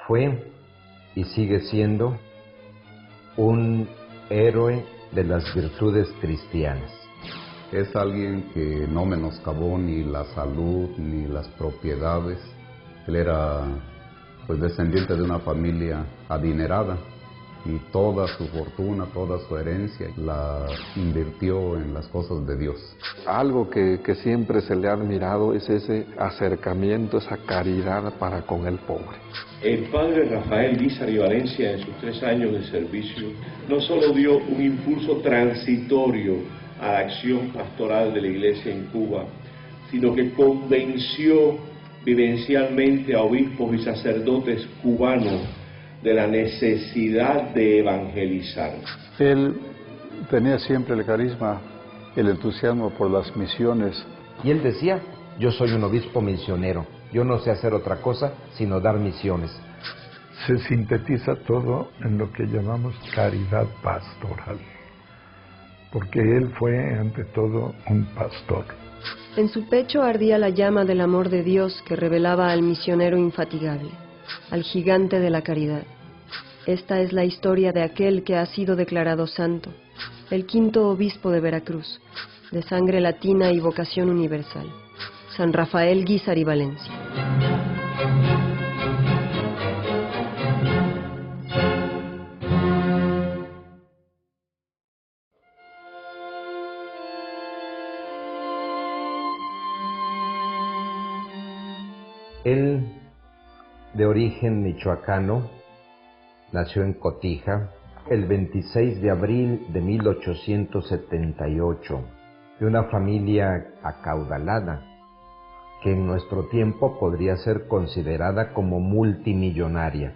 Fue y sigue siendo un héroe de las virtudes cristianas. Es alguien que no menoscabó ni la salud ni las propiedades. Él era pues descendiente de una familia adinerada y toda su fortuna, toda su herencia la invirtió en las cosas de Dios. Algo que siempre se le ha admirado es ese acercamiento, esa caridad para con el pobre. El padre Rafael Guízar y Valencia, en sus 3 años de servicio, no solo dio un impulso transitorio a la acción pastoral de la Iglesia en Cuba, sino que convenció vivencialmente a obispos y sacerdotes cubanos de la necesidad de evangelizar. Él tenía siempre el carisma, el entusiasmo por las misiones. Y él decía, yo soy un obispo misionero, yo no sé hacer otra cosa sino dar misiones. Se sintetiza todo en lo que llamamos caridad pastoral, porque él fue ante todo un pastor. En su pecho ardía la llama del amor de Dios que revelaba al misionero infatigable, al gigante de la caridad. Esta es la historia de aquel que ha sido declarado santo, el 5º obispo de Veracruz, de sangre latina y vocación universal, San Rafael Guízar y Valencia. Él, de origen michoacano, nació en Cotija el 26 de abril de 1878, de una familia acaudalada, que en nuestro tiempo podría ser considerada como multimillonaria.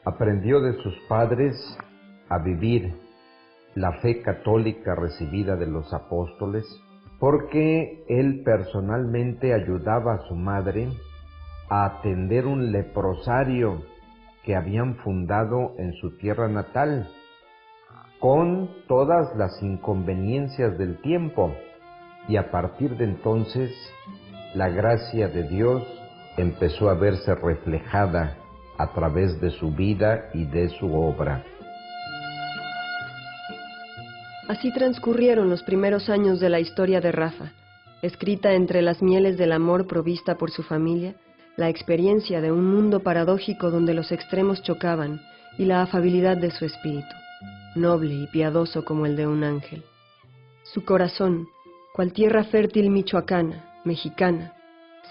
Aprendió de sus padres a vivir la fe católica recibida de los apóstoles, porque él personalmente ayudaba a su madre a atender un leprosario que habían fundado en su tierra natal, con todas las inconveniencias del tiempo, y a partir de entonces la gracia de Dios empezó a verse reflejada a través de su vida y de su obra. Así transcurrieron los primeros años de la historia de Rafa, escrita entre las mieles del amor provista por su familia, la experiencia de un mundo paradójico donde los extremos chocaban y la afabilidad de su espíritu, noble y piadoso como el de un ángel. Su corazón, cual tierra fértil michoacana, mexicana,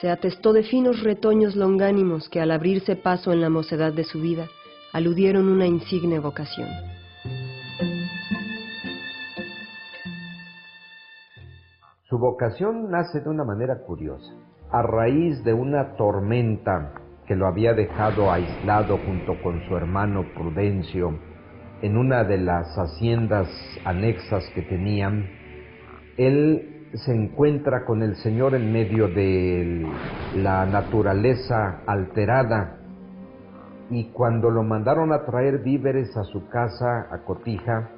se atestó de finos retoños longánimos que al abrirse paso en la mocedad de su vida, aludieron una insigne vocación. Su vocación nace de una manera curiosa. A raíz de una tormenta que lo había dejado aislado junto con su hermano Prudencio en una de las haciendas anexas que tenían, él se encuentra con el Señor en medio de la naturaleza alterada, y cuando lo mandaron a traer víveres a su casa, a Cotija,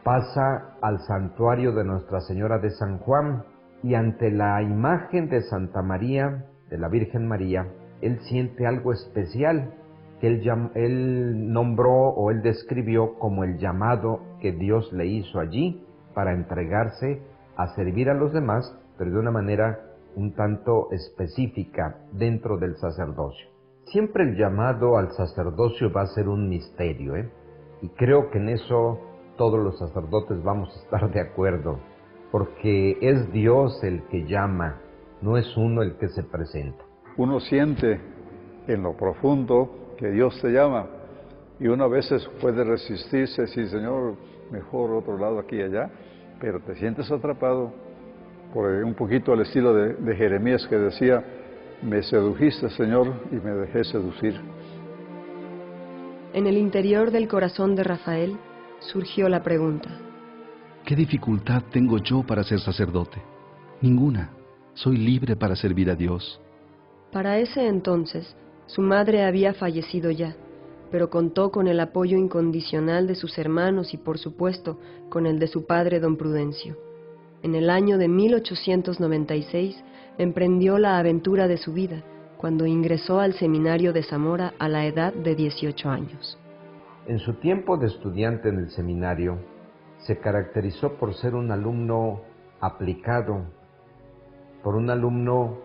pasa al santuario de Nuestra Señora de San Juan, y ante la imagen de Santa María, de la Virgen María, él siente algo especial que él nombró o él describió como el llamado que Dios le hizo allí para entregarse a servir a los demás, pero de una manera un tanto específica dentro del sacerdocio. Siempre el llamado al sacerdocio va a ser un misterio, y creo que en eso todos los sacerdotes vamos a estar de acuerdo, porque es Dios el que llama, no es uno el que se presenta. Uno siente en lo profundo que Dios te llama, y uno a veces puede resistirse, sí, Señor, mejor otro lado aquí y allá, pero te sientes atrapado por un poquito al estilo de Jeremías, que decía, me sedujiste, Señor, y me dejé seducir. En el interior del corazón de Rafael surgió la pregunta: ¿qué dificultad tengo yo para ser sacerdote? Ninguna. Soy libre para servir a Dios. Para ese entonces, su madre había fallecido ya, pero contó con el apoyo incondicional de sus hermanos y, por supuesto, con el de su padre, don Prudencio. En el año de 1896, emprendió la aventura de su vida, cuando ingresó al seminario de Zamora a la edad de 18 años. En su tiempo de estudiante en el seminario, se caracterizó por ser un alumno aplicado, por un alumno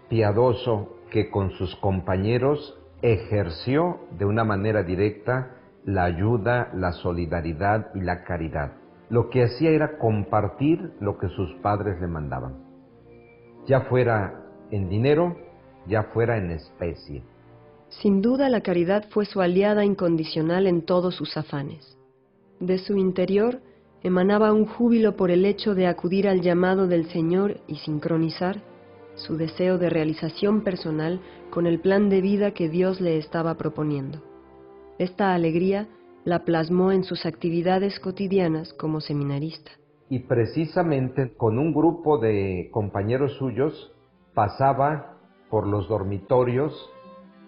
piadoso que con sus compañeros ejerció de una manera directa la ayuda, la solidaridad y la caridad. Lo que hacía era compartir lo que sus padres le mandaban, ya fuera en dinero, ya fuera en especie. Sin duda la caridad fue su aliada incondicional en todos sus afanes. De su interior emanaba un júbilo por el hecho de acudir al llamado del Señor y sincronizar su deseo de realización personal con el plan de vida que Dios le estaba proponiendo. Esta alegría la plasmó en sus actividades cotidianas como seminarista. Y precisamente con un grupo de compañeros suyos pasaba por los dormitorios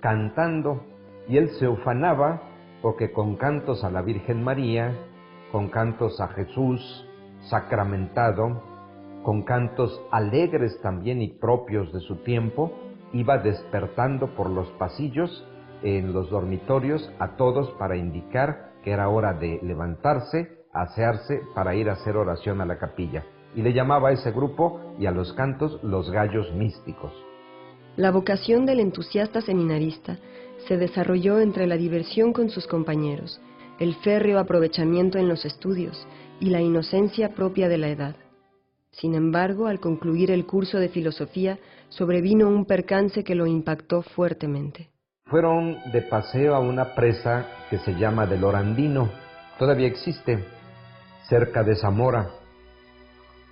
cantando, y él se ufanaba porque con cantos a la Virgen María, con cantos a Jesús sacramentado, con cantos alegres también y propios de su tiempo, iba despertando por los pasillos en los dormitorios a todos para indicar que era hora de levantarse, asearse para ir a hacer oración a la capilla. Y le llamaba a ese grupo y a los cantos los gallos místicos. La vocación del entusiasta seminarista se desarrolló entre la diversión con sus compañeros, el férreo aprovechamiento en los estudios y la inocencia propia de la edad. Sin embargo, al concluir el curso de filosofía, sobrevino un percance que lo impactó fuertemente. Fueron de paseo a una presa que se llama del Orandino, todavía existe, cerca de Zamora.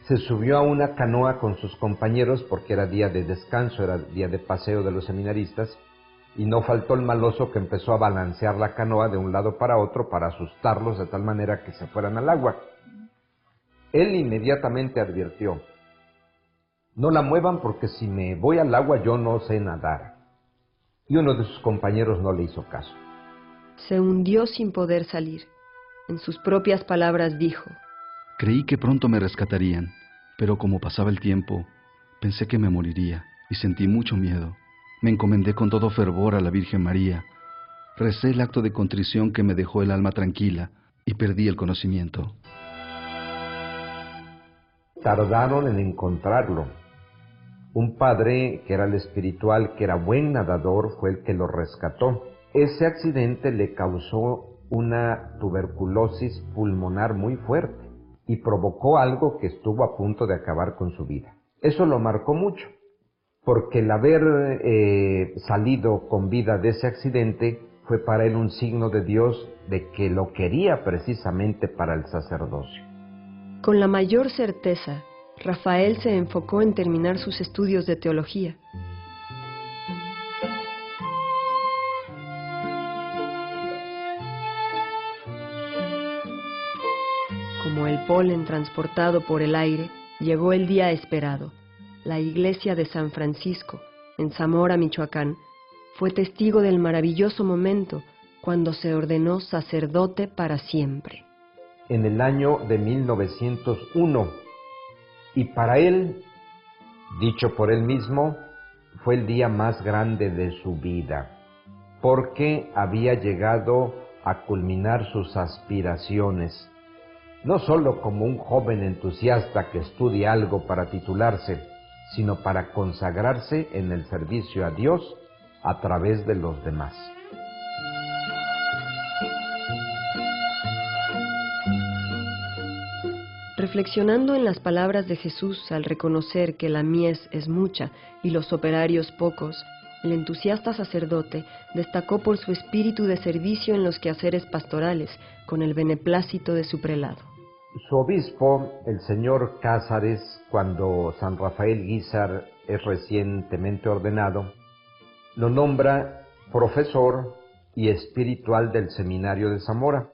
Se subió a una canoa con sus compañeros porque era día de descanso, era día de paseo de los seminaristas, y no faltó el maloso que empezó a balancear la canoa de un lado para otro para asustarlos de tal manera que se fueran al agua. Él inmediatamente advirtió: no la muevan porque si me voy al agua yo no sé nadar. Y uno de sus compañeros no le hizo caso. Se hundió sin poder salir. En sus propias palabras dijo: creí que pronto me rescatarían, pero como pasaba el tiempo, pensé que me moriría y sentí mucho miedo. Me encomendé con todo fervor a la Virgen María, recé el acto de contrición que me dejó el alma tranquila y perdí el conocimiento. Tardaron en encontrarlo. Un padre, que era el espiritual, que era buen nadador, fue el que lo rescató. Ese accidente le causó una tuberculosis pulmonar muy fuerte y provocó algo que estuvo a punto de acabar con su vida. Eso lo marcó mucho, porque el haber salido con vida de ese accidente fue para él un signo de Dios de que lo quería precisamente para el sacerdocio. Con la mayor certeza, Rafael se enfocó en terminar sus estudios de teología. Como el polen transportado por el aire, llegó el día esperado. La iglesia de San Francisco, en Zamora, Michoacán, fue testigo del maravilloso momento cuando se ordenó sacerdote para siempre. En el año de 1901, y para él, dicho por él mismo, fue el día más grande de su vida, porque había llegado a culminar sus aspiraciones, no solo como un joven entusiasta que estudia algo para titularse, sino para consagrarse en el servicio a Dios a través de los demás. Reflexionando en las palabras de Jesús al reconocer que la mies es mucha y los operarios pocos, el entusiasta sacerdote destacó por su espíritu de servicio en los quehaceres pastorales, con el beneplácito de su prelado. Su obispo, el señor Cázares, cuando San Rafael Guízar es recientemente ordenado, lo nombra profesor y espiritual del seminario de Zamora.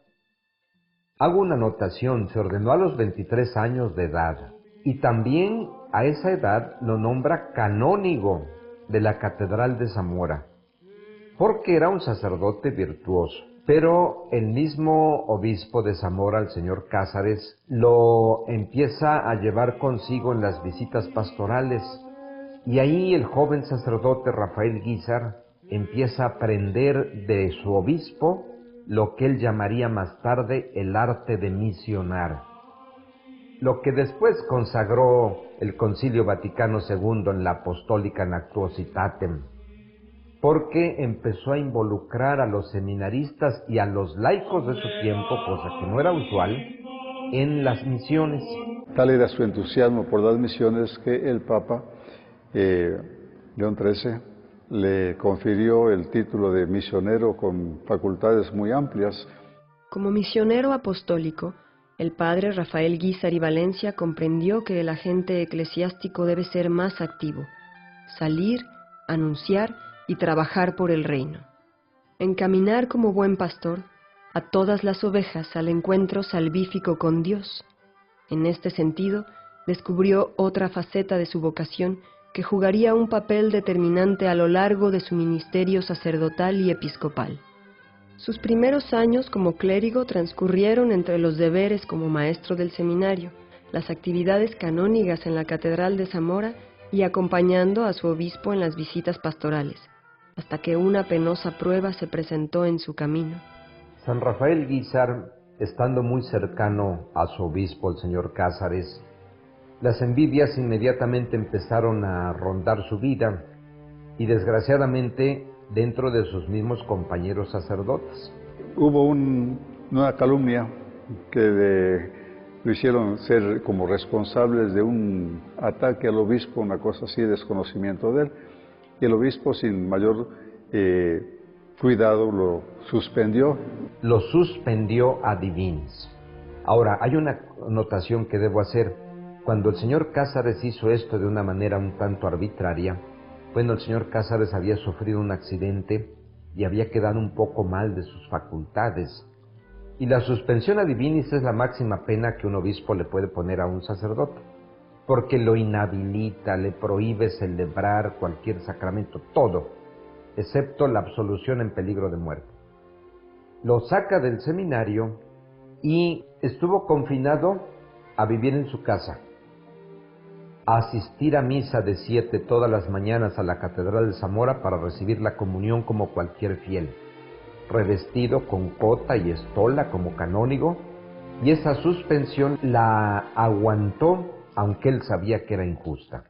Hago una anotación: se ordenó a los 23 años de edad y también a esa edad lo nombra canónigo de la Catedral de Zamora, porque era un sacerdote virtuoso. Pero el mismo obispo de Zamora, el señor Cázares, lo empieza a llevar consigo en las visitas pastorales Y ahí el joven sacerdote Rafael Guízar empieza a aprender de su obispo lo que él llamaría más tarde el arte de misionar, lo que después consagró el Concilio Vaticano II en la Apostólica Nactuositatem, porque empezó a involucrar a los seminaristas y a los laicos de su tiempo, cosa que no era usual, en las misiones. Tal era su entusiasmo por las misiones que el Papa León XIII le confirió el título de misionero con facultades muy amplias. Como misionero apostólico, el padre Rafael Guízar y Valencia comprendió que el agente eclesiástico debe ser más activo, salir, anunciar y trabajar por el reino. Encaminar como buen pastor a todas las ovejas al encuentro salvífico con Dios. En este sentido, descubrió otra faceta de su vocación que jugaría un papel determinante a lo largo de su ministerio sacerdotal y episcopal. Sus primeros años como clérigo transcurrieron entre los deberes como maestro del seminario, las actividades canónigas en la Catedral de Zamora y acompañando a su obispo en las visitas pastorales, hasta que una penosa prueba se presentó en su camino. San Rafael Guízar, estando muy cercano a su obispo, el señor Cázares, las envidias inmediatamente empezaron a rondar su vida y desgraciadamente dentro de sus mismos compañeros sacerdotes. Hubo una calumnia que lo hicieron ser como responsables de un ataque al obispo, una cosa así, desconocimiento de él, y el obispo sin mayor cuidado lo suspendió. Lo suspendió ad divinis. Ahora, hay una anotación que debo hacer. Cuando el señor Cázares hizo esto de una manera un tanto arbitraria, bueno, el señor Cázares había sufrido un accidente y había quedado un poco mal de sus facultades. Y la suspensión ad divinis es la máxima pena que un obispo le puede poner a un sacerdote, porque lo inhabilita, le prohíbe celebrar cualquier sacramento, todo, excepto la absolución en peligro de muerte. Lo saca del seminario y estuvo confinado a vivir en su casa, a asistir a misa de 7 todas las mañanas a la Catedral de Zamora para recibir la comunión como cualquier fiel, revestido con cota y estola como canónigo, y esa suspensión la aguantó aunque él sabía que era injusta.